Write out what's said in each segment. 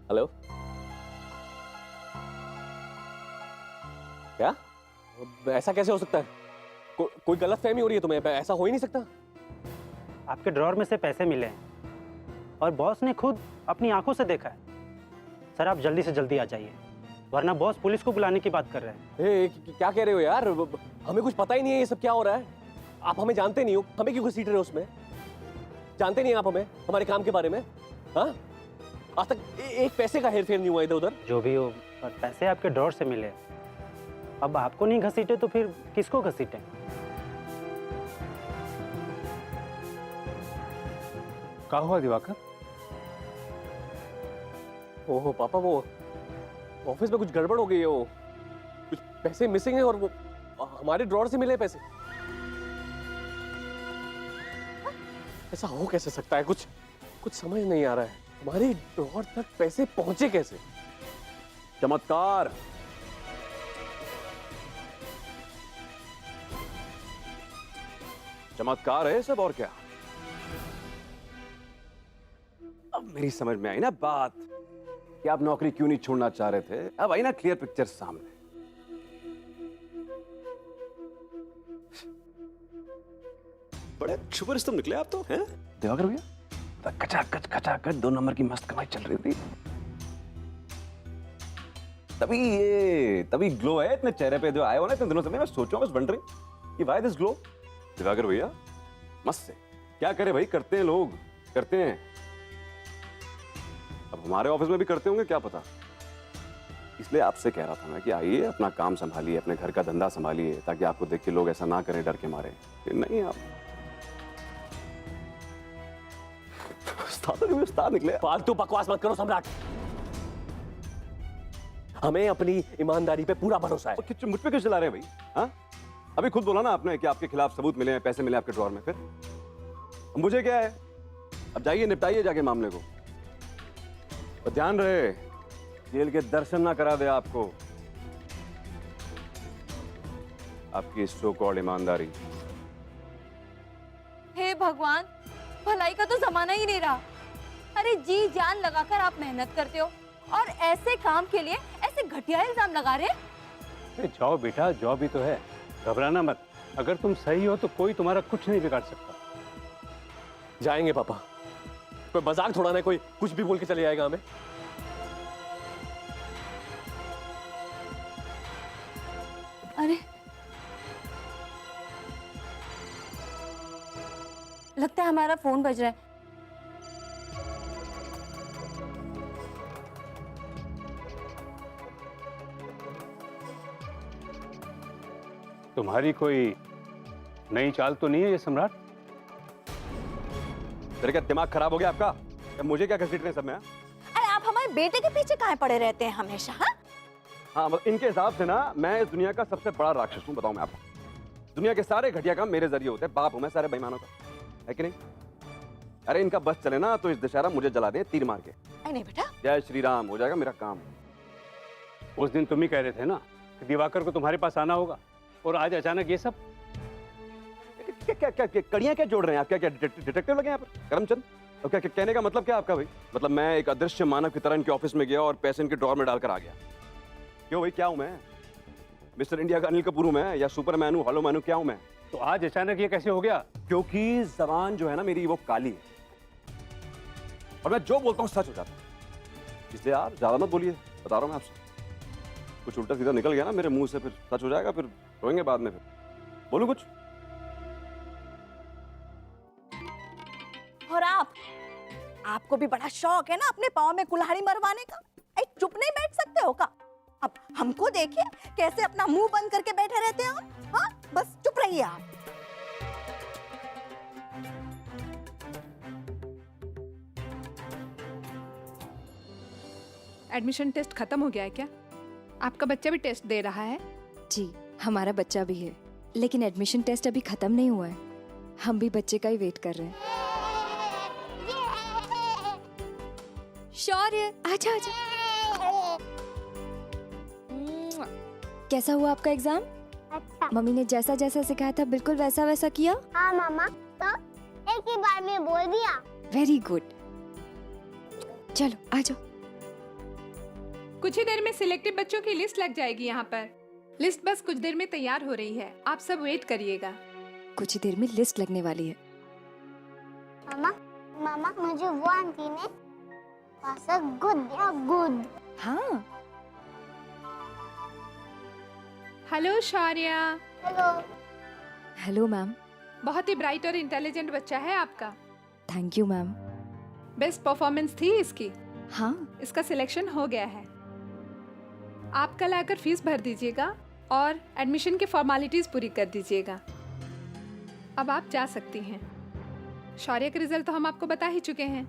Hello. क्या? ऐसा कैसे हो सकता है? कोई गलतफहमी हो रही है तुम्हें? ऐसा हो ही नहीं सकता। आपके ड्रॉर में से पैसे मिले हैं और बॉस ने खुद अपनी आंखों से देखा है। सर आप जल्दी से जल्दी आ जाइए, वरना बॉस पुलिस को बुलाने की बात कर रहे हैं। क्या कह रहे हो यार? हमें कुछ पता ही नहीं है ये सब क्या हो रहा है। आप हमें जानते नहीं हो, हमें क्यों घसीट रहे हो उसमें? जानते नहीं आप हमें, हमारे काम के बारे में? हाँ, आज तक एक पैसे का हेरफेर नहीं हुआ इधर उधर। जो भी हो, पर पैसे आपके ड्रॉर से मिले। अब आपको नहीं घसीटे तो फिर किसको घसीटे? क्या हुआ दिवाकर? ओहो पापा, वो ऑफिस में कुछ गड़बड़ हो गई है। वो कुछ पैसे मिसिंग है और वो हमारे ड्रॉर से मिले पैसे। ऐसा हो कैसे सकता है? कुछ समझ नहीं आ रहा है। हमारी ड्रॉर तक पैसे पहुंचे कैसे? चमत्कार। चमत्कार है सब, और क्या? अब मेरी समझ में आई ना बात कि आप नौकरी क्यों नहीं छोड़ना चाह रहे थे। अब आई ना क्लियर पिक्चर सामने। बड़े छुपे रिश्ते निकले आप तो, हैं? दिवाकर भैया, खचाखच 2 नंबर की मस्त कमाई चल रही थी। तभी ग्लो है इतने चेहरे पे जो आए हो ना इतने दिनों से। मैं सोचूं, बस वंडरिंग कि व्हाई दिस ग्लो। दिवाकर भैया मस्त से क्या करे भाई, करते हैं लोग, करते हैं। अब हमारे ऑफिस में भी करते होंगे, क्या पता। इसलिए आपसे कह रहा था मैं कि आइए, अपना काम संभालिए, अपने घर का धंधा संभालिए, ताकि आपको देख के लोग ऐसा ना करें डर के मारे। नहीं, आप उस्ताद निकले। फालतू बकवास मत करो सम्राट। हमें अपनी ईमानदारी पे पूरा भरोसा है। मुझ पे क्यों चला रहे हैं भाई? हाँ, अभी खुद बोला ना आपने कि आपके खिलाफ सबूत मिले हैं, पैसे मिले आपके ड्रॉर में। फिर मुझे क्या है? अब जाइए, निपटाइए जाके मामले को। और ध्यान रहे जेल के दर्शन ना करा दे आपको आपकी सो कॉल्ड ईमानदारी। हे भगवान, भलाई का तो जमाना ही नहीं रहा। अरे जी जान लगाकर आप मेहनत करते हो और ऐसे काम के लिए ऐसे घटिया इल्जाम लगा रहे हैं। जाओ बेटा, जॉब ही तो है, घबराना मत। अगर तुम सही हो तो कोई तुम्हारा कुछ नहीं बिगाड़ सकता। जाएंगे पापा, कोई मजाक थोड़ा ना, कोई कुछ भी बोल के चले जाएगा हमें। अरे लगता है हमारा फोन बज रहा है। तुम्हारी कोई नई चाल तो नहीं है ये सम्राट? तेरे क्या दिमाग खराब हो गया आपका? मुझे क्या घसीट रहे हैं सब में? अरे आप हमारे बेटे के पीछे काहे पड़े रहते हैं हमेशा? हाँ, इनके हिसाब से ना मैं इस दुनिया का सबसे बड़ा राक्षस हूँ। बताऊं मैं आपको, दुनिया के सारे घटिया काम मेरे जरिए होते हैं। बाप हूं मैं सारे बेईमानों का, है कि नहीं? अरे इनका बस चले ना तो इस दशहरा मुझे जला दे तीर मार के। नहीं बेटा, जय श्री राम, हो जाएगा मेरा काम। उस दिन तुम ही कह रहे थे ना कि दिवाकर को तुम्हारे पास आना होगा, और आज अचानक ये सब। क्या कड़ियां क्या जोड़ रहे हैं आप? क्या डिटेक्टिव लगे यहाँ पर करमचंद? और क्या कहने का मतलब क्या आपका भाई? मतलब मैं एक अदृश्य मानव की तरह इनके ऑफिस में गया और पैसे इनके ड्रॉर में डालकर आ गया? क्यों भाई, क्या हूं मैं? मिस्टर इंडिया का अनिल कपूर हूं मैं, या सुपरमैन हूं, हॉलो मैन हूं? क्या हूं मैं? तो आज अचानक ये कैसे हो गया? क्योंकि जबान जो है ना मेरी, वो काली है और मैं जो बोलता हूं सच हो जाता है। इसलिए आप ज्यादा मत बोलिए, बता रहा हूं मैं आपसे। कुछ उल्टा सीधा निकल गया ना मेरे मुंह से, फिर सच हो जाएगा, फिर रोएंगे बाद में। फिर बोलू कुछ? और आपको भी बड़ा शौक है ना अपने पाँव में कुल्हाड़ी मरवाने का। चुप नहीं बैठ सकते हो का? अब हमको देखिए कैसे अपना मुंह बंद करके बैठे रहते हैं हम। हाँ, बस चुप रहिए आप। एडमिशन टेस्ट खत्म हो गया है क्या? आपका बच्चा भी टेस्ट दे रहा है? जी, हमारा बच्चा भी है, लेकिन एडमिशन टेस्ट अभी खत्म नहीं हुआ है। हम भी बच्चे का ही वेट कर रहे हैं। शौर्य, आजा आजा। कैसा हुआ आपका एग्जाम? अच्छा। मम्मी ने जैसा जैसा सिखाया था बिल्कुल वैसा वैसा किया? हाँ मामा, तो एक ही बार में बोल दिया। Very good. चलो आ जाओ। कुछ ही देर में सिलेक्टेड बच्चों की लिस्ट लग जाएगी यहाँ पर। लिस्ट बस कुछ देर में तैयार हो रही है, आप सब वेट करिएगा। कुछ ही देर में लिस्ट लगने वाली है। मामा मामा मुझे वो आंटी ने पासा गुड दिया, गुड। हाँ, hello Shaurya. Hello. Hello ma'am. बहुत ही ब्राइट और इंटेलिजेंट बच्चा है आपका। Thank you ma'am. Best performance थी इसकी। हाँ, इसका सिलेक्शन हो गया है। आप कल आकर फीस भर दीजिएगा और एडमिशन की फॉर्मेलिटीज पूरी कर दीजिएगा। अब आप जा सकती हैं। शौर्य के रिजल्ट तो हम आपको बता ही चुके हैं।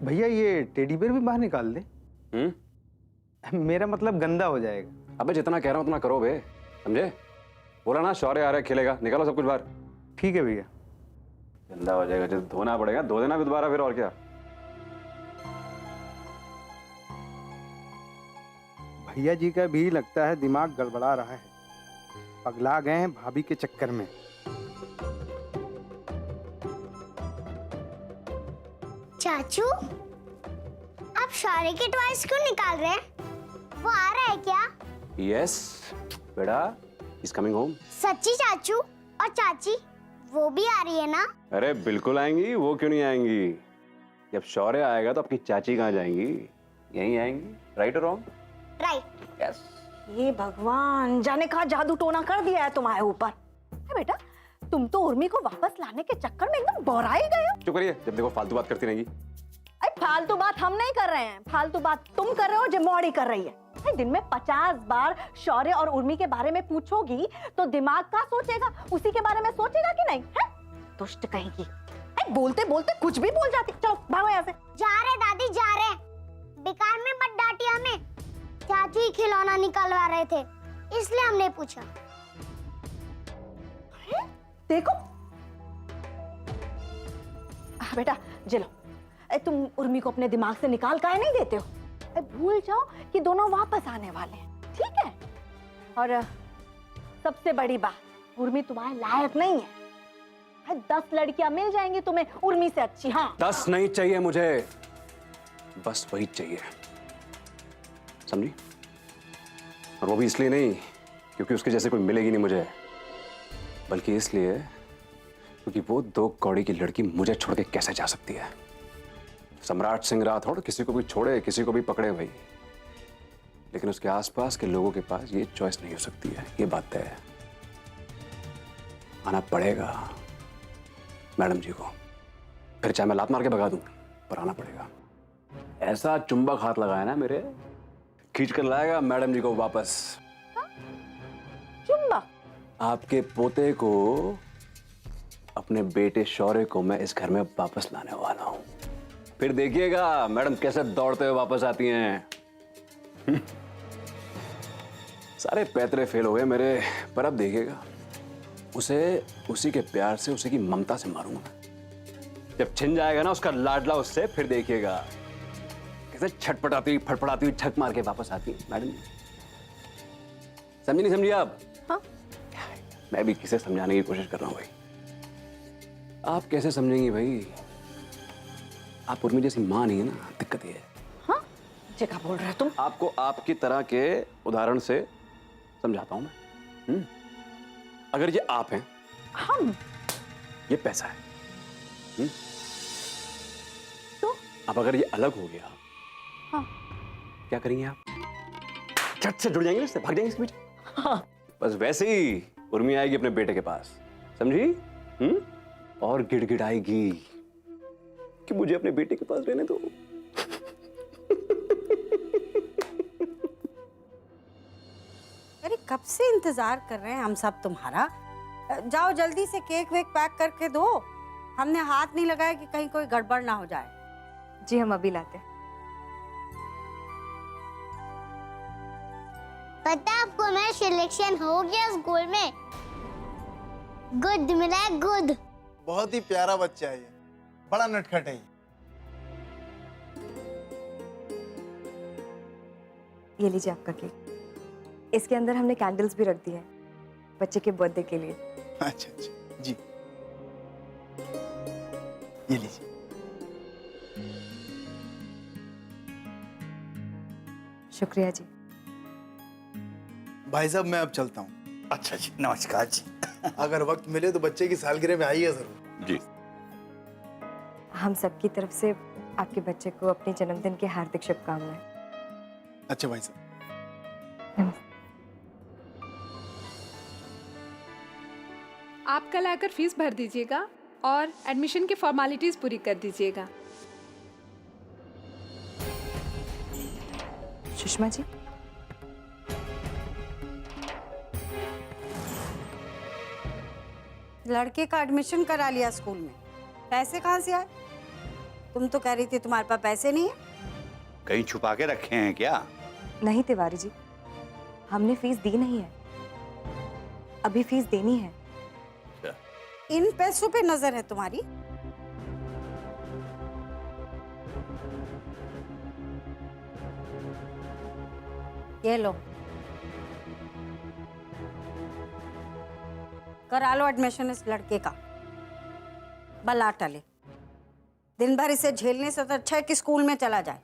भैया ये टेडी बेयर भी बाहर निकाल दे। मेरा मतलब गंदा हो जाएगा। अबे जितना कह रहा हूँ उतना करो बे, समझे? बोला ना शौर्य आ रहा है खेलेगा, निकालो सब कुछ बाहर। ठीक है भैया। गंदा हो जाएगा, जब धोना पड़ेगा धो देना भी दोबारा फिर, और क्या। भैया जी का भी लगता है दिमाग गड़बड़ा रहा है, पगला गए हैं भाभी के चक्कर में। चाचू आप शौर्य के टॉयज क्यों निकाल रहे हैं? वो आ रहा है क्या? यस बेटा, इज कमिंग होम। सच्ची चाचू? और चाची वो भी आ रही है ना? अरे बिल्कुल आएंगी, वो क्यों नहीं आएंगी। जब शौर्य आएगा तो आपकी चाची कहाँ जाएंगी? यहीं आएंगी। राइट और रॉन्ग? राइट। यस। ये भगवान, जाने कहा जादू टोना कर दिया है तुम्हारे ऊपर। अरे बेटा, तुम तो उर्मी को वापस लाने के चक्कर में एकदम बौराई गए हो। चुप करिए, जब देखो फालतू बात करती रहेंगी। अरे फालतू बात हम नहीं कर रहे हैं, फालतू बात तुम कर रहे हो, जिम्मेवारी कर रही है। अरे दिन में 50 बार शौर्य और उर्मी के बारे में पूछोगी तो दिमाग का सोचेगा, उसी के बारे में सोचेगा कि नहीं? है दुष्ट कहेगी। बोलते बोलते कुछ भी बोल जाती। चलो भागो यहाँ से। जा रहे दादी, जा रहे। बेकार में मत डांटिए हमें। चाचू ही खिलौना निकलवा रहे थे, इसलिए हमने पूछा। देखो बेटा, चलो तुम उर्मी को अपने दिमाग से निकाल काहे नहीं देते हो? भूल जाओ कि दोनों वापस आने वाले हैं, ठीक है? और सबसे बड़ी बात, उर्मी तुम्हारे लायक नहीं है। 10 लड़कियां मिल जाएंगी तुम्हें उर्मी से अच्छी। हाँ, 10 नहीं चाहिए मुझे, बस वही चाहिए, समझी? और वो भी इसलिए नहीं क्योंकि उसके जैसे कोई मिलेगी नहीं मुझे, बल्कि इसलिए क्योंकि वो 2 कौड़ी की लड़की मुझे छोड़ के कैसे जा सकती है। सम्राट सिंह राठौड़ किसी को भी छोड़े, किसी को भी पकड़े भाई, लेकिन उसके आसपास के लोगों के पास ये चॉइस नहीं हो सकती है। ये बात तय है। आना पड़ेगा मैडम जी को, फिर चाहे मैं लात मार के भगा दूं, पर आना पड़ेगा। ऐसा चुंबक हाथ लगाया ना मेरे, खींच कर लाएगा मैडम जी को वापस। चुम्बक? आपके पोते को, अपने बेटे शौर्य को मैं इस घर में वापस लाने वाला हूं। फिर देखिएगा मैडम कैसे दौड़ते हुए वापस आती हैं। सारे पैतरे फेल हो गए मेरे, पर अब देखिएगा उसे उसी के प्यार से, उसी की ममता से मारूंगा। जब छिन जाएगा ना उसका लाडला उससे, फिर देखिएगा कैसे छटपटाती हुई, फटफटाती हुई छक मार के वापस आती है मैडम। समझी नहीं समझी आप? हाँ? मैं भी किसे समझाने की कोशिश कर रहा हूं भाई। आप कैसे समझेंगी भाई? आप उर्मी जैसी मां नहीं है ना, दिक्कत ये है। हाँ? क्या बोल रहे हो तुम? आपको आपकी तरह के उदाहरण से समझाता हूं मैं। अगर ये आप हैं, हम? ये पैसा है। तो अब अगर ये अलग हो गया, हाँ, क्या करेंगे आप? झट से जुड़ जाएंगे इससे, भाग जाएंगे इसके पीछे। हाँ। बस वैसे ही उर्मी आएगी अपने बेटे के पास, समझी? और गिड़गिड़ाएगी कि मुझे अपने बेटे के पास रहने दो। अरे कब से इंतजार कर रहे हैं हम सब तुम्हारा। जाओ जल्दी से केक वेक पैक करके दो। हमने हाथ नहीं लगाया कि कहीं कोई गड़बड़ ना हो जाए। जी हम अभी लाते हैं। पता है आपको मेरा सिलेक्शन हो गया स्कूल में। गुड मिला है, गुड। बहुत ही प्यारा बच्चा है ये, बड़ा नटखट है ये लीजिए आपका केक। इसके अंदर हमने कैंडल्स भी रख दी हैं बच्चे के बर्थडे के लिए। अच्छा अच्छा जी। ये लीजिए। शुक्रिया जी। भाई साहब मैं अब चलता हूँ। अच्छा जी, नमस्कार जी। अगर वक्त मिले तो बच्चे की सालगिरह में आइए जरूर। जी। हम सबकी तरफ से आपके बच्चे को अपने जन्मदिन की हार्दिक शुभकामनाएं। अच्छा भाई साहब। आप कल आकर फीस भर दीजिएगा और एडमिशन की फॉर्मेलिटीज पूरी कर दीजिएगा। सुषमा जी, लड़के का एडमिशन करा लिया स्कूल में, पैसे कहाँ से आए? तुम तो कह रही थी तुम्हारे पास पैसे नहीं है। कहीं छुपा के रखे हैं क्या? नहीं तिवारी जी, हमने फीस दी नहीं है, अभी फीस देनी है। इन पैसों पे नजर है तुम्हारी? ये लो, करा लो एडमिशन इस लड़के का, बला टले। दिन भर इसे झेलने से तो अच्छा है कि स्कूल में चला जाए।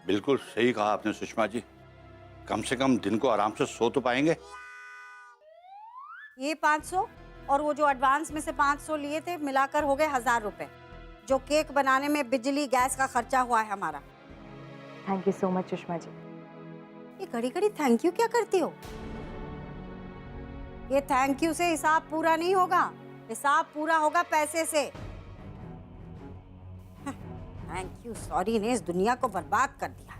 बिल्कुल सही कहा आपने सुषमा जी, कम से कम दिन को आराम से सो तो पाएंगे। ये 500 और वो जो एडवांस में से 500 लिए थे मिलाकर हो गए 1000 रुपए, जो केक बनाने में बिजली गैस का खर्चा हुआ है हमारा। Thank you so much Sushma ji. ये घड़ी घड़ी थैंक यू क्या करती हो? ये थैंक यू से हिसाब पूरा नहीं होगा, हिसाब पूरा होगा पैसे से। थैंक यू सॉरी ने इस दुनिया को बर्बाद कर दिया।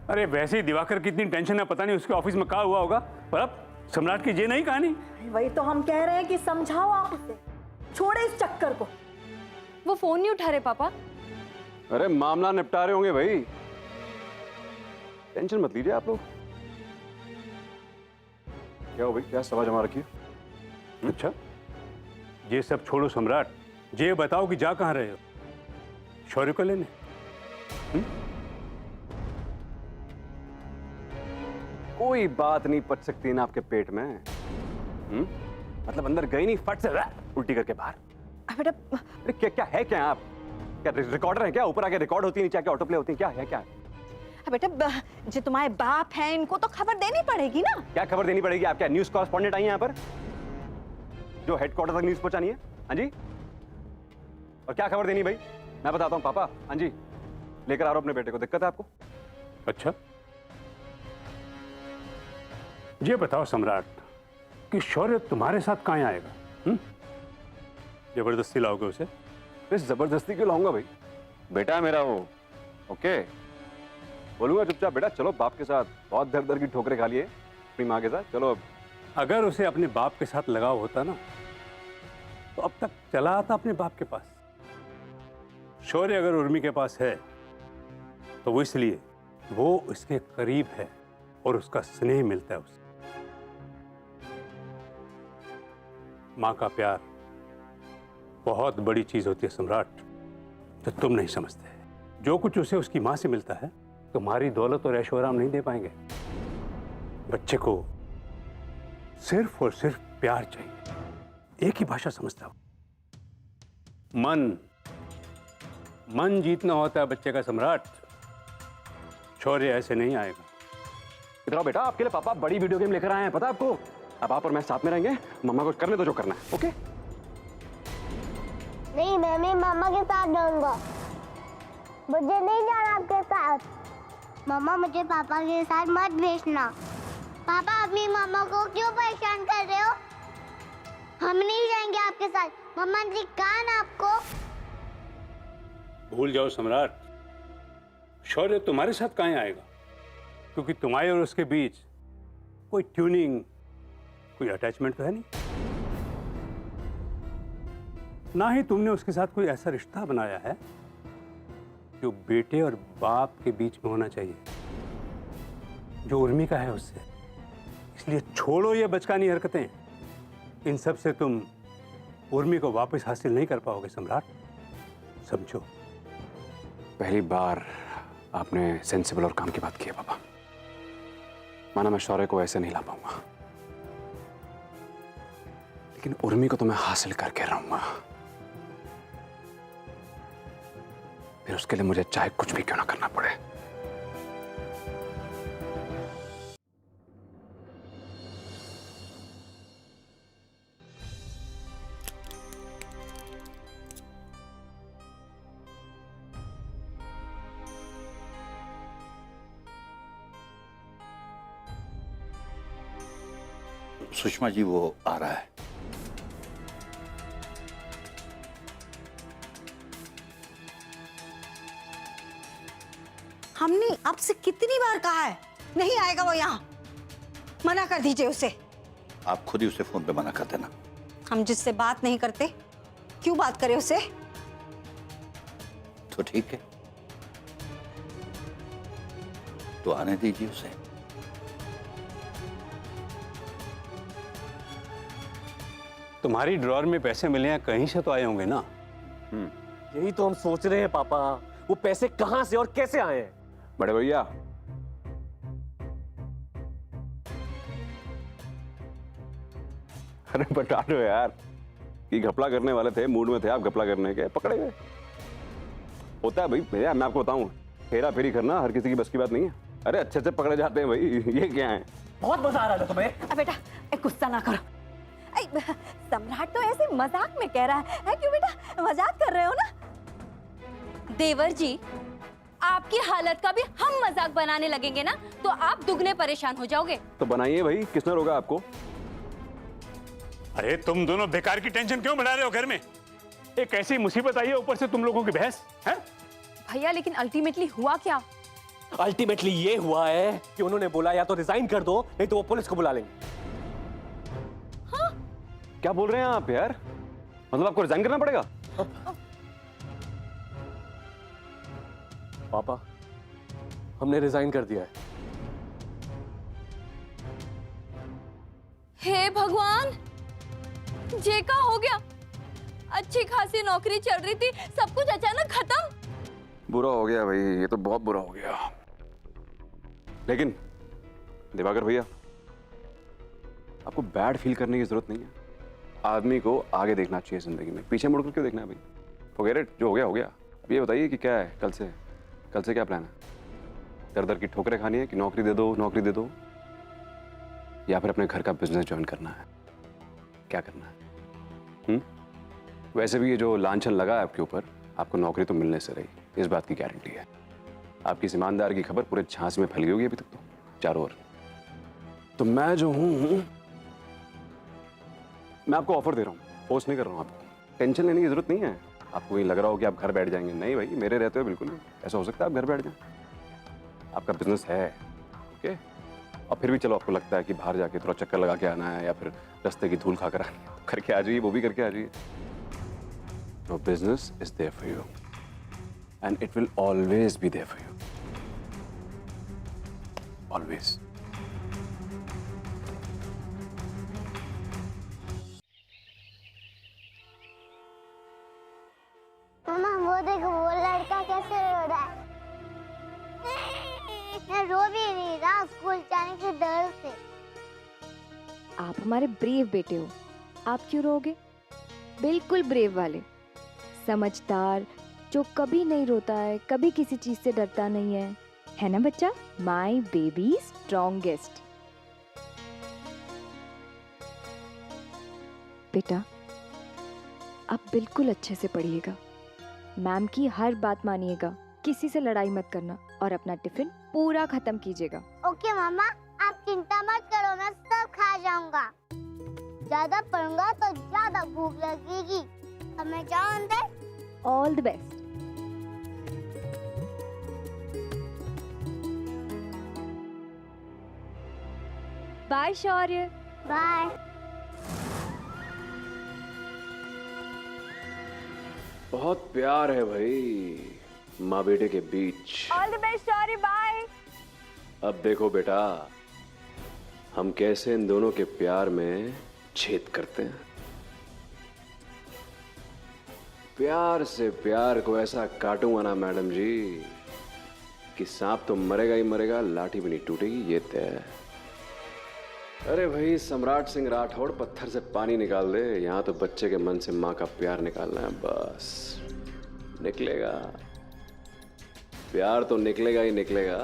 अरे वैसे ही दिवाकर की इतनी टेंशन है, पता नहीं उसके ऑफिस में क्या हुआ होगा। पर अब सम्राट की ये नहीं कहानी। वही तो हम कह रहे हैं कि समझाओ आप उसे, छोड़े इस चक्कर को। वो फोन नहीं उठा रहे पापा। अरे मामला निपटा रहे होंगे भाई, टेंशन मत लीजिए आप लोग। क्या हो भाई, क्या सभा जमा रखी है? अच्छा, ये सब छोड़ो सम्राट, ये बताओ कि जा कहाँ रहे हो? शौर्य को लेने? कोई बात नहीं पच सकती ना आपके पेट में। मतलब अंदर गई नहीं, फट से उल्टी करके बाहर। बेटा अरे क्या क्या है, क्या आप क्या रिकॉर्डर है क्या? ऊपर आके रिकॉर्ड होती है, नीचे आके ऑटो प्ले होती है, क्या है क्या है? बेटा जो तुम्हारे बाप हैं इनको तो खबर देनी पड़ेगी ना। क्या खबर देनी पड़ेगी? आप क्या न्यूज कॉरेस्पॉन्डेंट आई हैं यहाँ पर जो हेडक्वार्टर तक न्यूज पहुंचानी है? हाँ जी, और क्या खबर देनी भाई? मैं बताता हूँ पापा। हाँ जी, लेकर आ रहा हूँ अपने बेटे को। दिक्कत है आपको? अच्छा, ये बताओ सम्राट कि शौर्य तुम्हारे साथ कहाँ आएगा? जबरदस्ती लाओगे उसे? इस जबरदस्ती क्यों लाऊंगा भाई? बेटा है मेरा वो। ओके, बोलूंगा चुपचाप, बेटा चलो बाप के साथ। बहुत दर दर की ठोकरें खा लिए अपनी माँ के साथ, चलो अब। अगर उसे अपने बाप के साथ लगाव होता ना तो अब तक चला आता अपने बाप के पास। शौर्य अगर उर्मी के पास है तो वो इसलिए वो उसके करीब है और उसका स्नेह मिलता है उसे। माँ का प्यार बहुत बड़ी चीज होती है सम्राट, जो तुम नहीं समझते। जो कुछ उसे उसकी माँ से मिलता है तुम्हारी दौलत और ऐशो आराम नहीं दे पाएंगे। बच्चे को सिर्फ और सिर्फ प्यार चाहिए। एक ही भाषा समझता हो, मन जीतना होता है बच्चे का सम्राट। शौर्य ऐसे नहीं आएगा। इधर आओ बेटा, आपके लिए पापा बड़ी वीडियो गेम लेकर आए हैं, पता है आपको? अब आप और मैं साथ में रहेंगे, मम्मा को करने दो जो करना है। ओके? नहीं, मैं मामा के साथ जाऊंगा। मुझे नहीं जाना आपके साथ। मामा मुझे पापा के साथ मत भेजना। पापा अपनी मामा को क्यों परेशान कर रहे हो? हम नहीं जाएंगे आपके साथ। मम्मा जी कहा ना आपको। भूल जाओ सम्राट, शौर्य तुम्हारे साथ कहाँ आएगा? क्योंकि तुम्हारे और उसके बीच कोई ट्यूनिंग, कोई अटैचमेंट तो है नहीं। ना ही तुमने उसके साथ कोई ऐसा रिश्ता बनाया है जो बेटे और बाप के बीच में होना चाहिए, जो उर्मी का है उससे। इसलिए छोड़ो ये बचकानी हरकतें। इन सब से तुम उर्मी को वापस हासिल नहीं कर पाओगे सम्राट, समझो। पहली बार आपने सेंसिबल और काम की बात की है पापा। माना मैं शौर्य को ऐसे नहीं ला पाऊंगा, लेकिन उर्मी को तो मैं हासिल करके रहूंगा। फिर उसके लिए मुझे चाहे कुछ भी क्यों ना करना पड़े। सुषमा जी वो आ रहा है। हमने आपसे कितनी बार कहा है नहीं आएगा वो यहाँ, मना कर दीजिए उसे। आप खुद ही उसे फोन पे मना कर देना। हम जिससे बात नहीं करते क्यों बात करें उसे? तो ठीक है, तो आने दीजिए उसे। तुम्हारी ड्रॉर में पैसे मिले हैं, कहीं से तो आए होंगे ना। यही तो हम सोच रहे हैं पापा, वो पैसे कहां से और कैसे आए हैं? बड़े भैया, अरे बता दो यार कि घपला करने वाले थे, मूड में थे आप घपला करने के, पकड़े गए। होता है भाई भैया, मैं आपको बताऊं, हेरा फेरी करना हर किसी की बस की बात नहीं है। अरे अच्छे से पकड़े जाते हैं भाई, ये क्या है? बहुत मजा आ रहा है तुम्हें। बेटा गुस्सा ना करो। सम्राट तो ऐसे मजाक में कह रहा है क्यों बेटा, मजाक कर रहे हो ना? देवर जी, आपकी हालत का भी हम मजाक बनाने लगेंगे ना तो आप दुगने परेशान हो जाओगे। तो बनाइए भाई, किसने रोका आपको? अरे तुम दोनों बेकार की टेंशन क्यों बढ़ा रहे हो घर में? एक ऐसी मुसीबत आई है, ऊपर से तुम लोगों की बहस है। भैया लेकिन अल्टीमेटली हुआ क्या? अल्टीमेटली ये हुआ है कि उन्होंने बोला या तो रिजाइन कर दो, नहीं तो वो पुलिस को बुला लेंगे। हाँ? क्या बोल रहे हैं आप यार? मतलब आपको रिजाइन करना पड़ेगा? पापा, हमने रिजाइन कर दिया है। हे भगवान, जे का हो गया? अच्छी खासी नौकरी चल रही थी, सब कुछ अचानक खत्म। बुरा हो गया भाई, ये तो बहुत बुरा हो गया। लेकिन दिवाकर भैया, आपको बैड फील करने की जरूरत नहीं है। आदमी को आगे देखना चाहिए जिंदगी में, पीछे मुड़कर क्यों देखना है भाई? फॉरगेट इट, जो हो गया हो गया। अब ये बताइए कि क्या है कल से क्या प्लान है? दर दर की ठोकरें खानी है कि नौकरी दे दो, या फिर अपने घर का बिजनेस ज्वाइन करना है? क्या करना है? वैसे भी ये जो लांछन लगा है आपके ऊपर, आपको नौकरी तो मिलने से रही, इस बात की गारंटी है। आपकी इस ईमानदार की खबर पूरे झांसी में फैल गई होगी अभी तक तो, चारों ओर। तो मैं जो हूं, मैं आपको ऑफर दे रहा हूं, फोर्स नहीं कर रहा हूं आपको। टेंशन लेने की जरूरत नहीं है। आपको ये लग रहा हो कि आप घर बैठ जाएंगे, नहीं भाई, मेरे रहते हुए बिल्कुल नहीं ऐसा हो सकता है आप घर बैठ जाएं। आपका बिजनेस है, ओके? और फिर भी चलो आपको लगता है कि बाहर जाके थोड़ा चक्कर लगा के आना है या फिर रास्ते की धूल खाकर आनी है, तो करके आ जाइए, वो भी करके आ जाइए। तो business is there for you and it will always be there for you, always. मामा वो देखो, वो लड़का कैसे रो रहा है। मैं रो भी नहीं रहा, स्कूल जाने के डर से। आप हमारे ब्रेव बेटे हो, आप क्यों रोगे? बिल्कुल ब्रेव वाले, समझदार, जो कभी नहीं रोता है, कभी किसी चीज से डरता नहीं है ना बच्चा? My baby strongest. बेटा, आप बिल्कुल अच्छे से पढ़िएगा, मैम की हर बात मानिएगा, किसी से लड़ाई मत करना और अपना टिफिन पूरा खत्म कीजिएगा। ओके मामा, आप चिंता मत करो, मैं सब खा जाऊंगा। ज्यादा पढ़ूंगा तो ज्यादा भूख लगेगी। अब मैं जाऊं अंदर। All the best. Bye Shaurya. Bye. बहुत प्यार है भाई माँ बेटे के बीच। All the best Shaurya, bye. अब देखो बेटा, हम कैसे इन दोनों के प्यार में छेद करते हैं। प्यार से प्यार को ऐसा काटूंगा ना मैडम जी कि सांप तो मरेगा ही मरेगा, लाठी भी नहीं टूटेगी, ये तय है। अरे भाई, सम्राट सिंह राठौड़ पत्थर से पानी निकाल दे, यहां तो बच्चे के मन से माँ का प्यार निकालना है, बस निकलेगा। प्यार तो निकलेगा ही निकलेगा,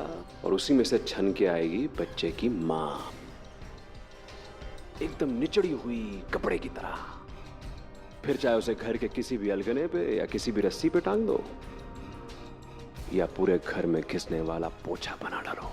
और उसी में से छन के आएगी बच्चे की माँ, एकदम निचड़ी हुई कपड़े की तरह। फिर चाहे उसे घर के किसी भी अलगने पे या किसी भी रस्सी पे टांग दो, या पूरे घर में घिसने वाला पोछा बना डालो।